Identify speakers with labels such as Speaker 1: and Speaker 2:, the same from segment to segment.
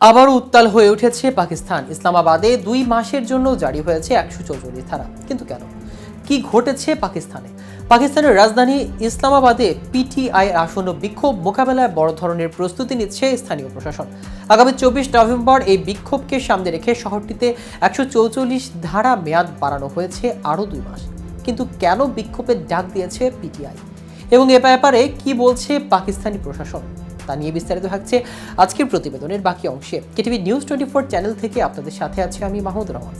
Speaker 1: আবারও উত্তাল হয়ে উঠেছে পাকিস্তান। ইসলামাবাদে 2 মাসের জন্য জারি হয়েছে 144 ধারা। কিন্তু কেন? কি ঘটেছে পাকিস্তানে? পাকিস্তানের রাজধানী ইসলামাবাদে পিটিআই আসন্ন বিক্ষোভ মোকাবেলায় বড় ধরনের প্রস্তুতি নিচ্ছে স্থানীয় প্রশাসন। আগামী 24 নভেম্বর এই বিক্ষোভকে সামনে রেখে শহরটিতে 144 ধারা মেয়াদ বাড়ানো হয়েছে আরও 2 মাস। কিন্তু কেন বিক্ষোভের ডাক দিয়েছে পিটিআই এবং এ ব্যাপারে কি বলছে পাকিস্তানি প্রশাসন, তা নিয়ে বিস্তারিত থাকছে আজকের প্রতিবেদনের বাকি অংশে। কেটিভি নিউজ 24 চ্যানেল থেকে আপনাদের সাথে আছি আমি মাহমুদুর রহমান।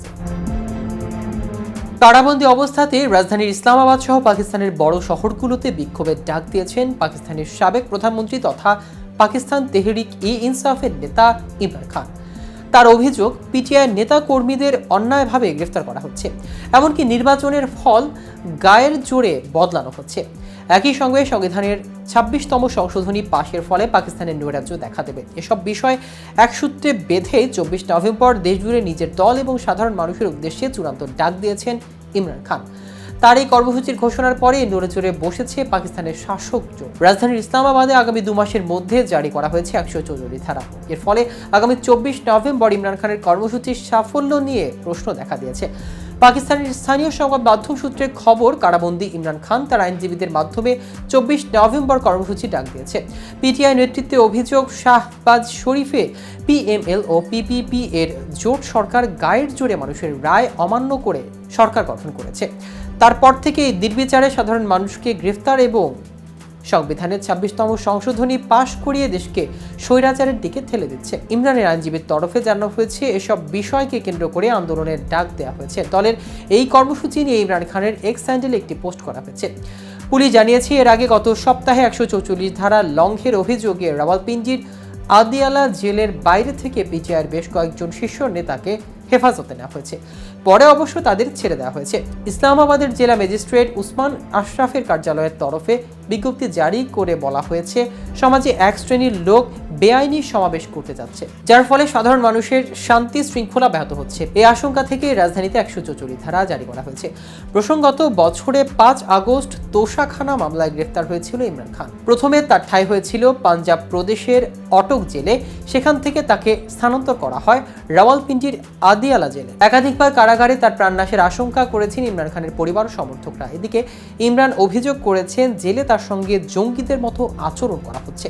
Speaker 1: কারাবন্দী অবস্থাতে রাজধানীর ইসলামাবাদ সহ পাকিস্তানের বড় শহরগুলোতে বিক্ষোভের ডাক দিয়েছেন পাকিস্তানের সাবেক প্রধানমন্ত্রী তথা পাকিস্তান তেহরিক-ই-ইনসাফের নেতা ইমরান খান। তার অভিযোগ, পিটিআই নেতা কর্মীদের অন্যায়ভাবে গ্রেফতার করা হচ্ছে, এমনকি নির্বাচনের ফল গায়ের জোরে বদলানো হচ্ছে। একই সঙ্গে সংবিধানের 26তম সংশোধনী পাশের ফলে পাকিস্তানের নৈরাজ্য দেখা দেবে। এসব বিষয় এক সূত্রে বেঁধে 24 নভেম্বর দেশজুড়ে নিজের দল এবং সাধারণ মানুষের উদ্দেশ্যে চূড়ান্ত ডাক দিয়েছেন ইমরান খান। তার এই কর্মসূচির ঘোষণার পরে নড়েচড়ে বসেছে পাকিস্তানের শাসক জোট। রাজধানীর ইসলামাবাদে আগামী 2 মাসের মধ্যে জারি করা হয়েছে 144 ধারা। এর ফলে আগামী 24 নভেম্বর ইমরান খানের কর্মসূচির সাফল্য নিয়ে প্রশ্ন দেখা দিয়েছে। পাকিস্তানের স্থানীয় সংবাদ মাধ্যম সূত্রে খবর, কারাবন্দী ইমরান খান তার আইনজীবীদের মাধ্যমে 24 নভেম্বর কর্মসূচি ডাক দিয়েছে। পিটিআই নেতৃত্বে অভিযোগ, শাহবাজ শরীফে পিএমএল ও পিপিপি এর জোট সরকার গায়ের জোরে মানুষের রায় অমান্য করে সরকার গঠন করেছে। তারপর থেকে নির্বিচারে সাধারণ মানুষকে গ্রেফতার এবং সংবিধানের 26তম সংশোধনী পাশ করিয়ে দেশকে স্বৈরাচারের দিকে ঠেলে দিচ্ছে। ইমরানের আইনজীবীর তরফে জানানো হয়েছে, এসব বিষয়কে কেন্দ্র করে আন্দোলনের ডাক দেওয়া হয়েছে। দলের এই কর্মসূচি নিয়ে ইমরান খানের এক্স হ্যান্ডেলে একটি পোস্ট করা হয়েছে। পুলিশ জানিয়েছে, এর আগে গত সপ্তাহে 144 ধারা লঙ্ঘের অভিযোগে রাওয়ালপিন্ডির আদিয়ালা জেলের বাইরে থেকে পিটিআইয়ের বেশ কয়েকজন শীর্ষ নেতাকে হেফাজতে নেওয়া হয়েছে। পরে অবশ্য তাদের ছেড়ে দেওয়া হয়েছে। ইসলামাবাদের জেলা ম্যাজিস্ট্রেট উসমান আশরাফের কার্যালয়ের তরফে বিজ্ঞপ্তি জারি করে বলা হয়েছে, সমাজে এক শ্রেণীর লোক বেআইনি সমাবেশ করতে যাচ্ছে, যার ফলে সাধারণ মানুষের শান্তি শৃঙ্খলা ব্যাহত হচ্ছে। এই আশঙ্কা থেকে রাজধানীতে 144 ধারা জারি করা হয়েছে। প্রসঙ্গত বছরে 5 আগস্ট তোষাখানা মামলায় গ্রেফতার হয়েছিল ইমরান খান। প্রথমে তার ঠাঁই হয়েছিল পাঞ্জাব প্রদেশের অটক জেলে, সেখান থেকে তাকে স্থানান্তর করা হয় রাওয়ালপিন্ডির আদিয়ালা জেলে। একাধিকবার কারাগারে তার প্রাণনাশের আশঙ্কা করেছেন ইমরান খানের পরিবার ও সমর্থকরা। এদিকে ইমরান অভিযোগ করেছেন, জেলে তার সঙ্গে জঙ্গিদের মতো আচরণ করা হচ্ছে।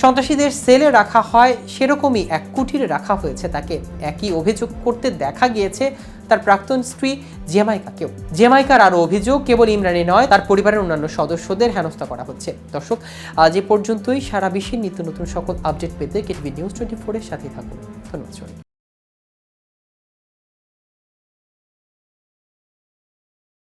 Speaker 1: সন্ত্রাসীদের সেলে রাখা হয় সেরকমই এক কুঠিরে রাখা হয়েছে তাকে। একই অভিযোগ করতে দেখা গিয়েছে তার প্রাক্তন স্ত্রী জেমাইকাকেও। জেমাইকার আরও অভিযোগ, কেবল ইমরানই নয়, তার পরিবারের অন্যান্য সদস্যদের হেনস্থা করা হচ্ছে। দর্শক, আজ এ পর্যন্তই। সারা বিশ্বের নিত্য নতুন সকল আপডেট পেতে কেটিভি নিউজ 24 এর সাথেই থাকুন। ধন্যবাদ।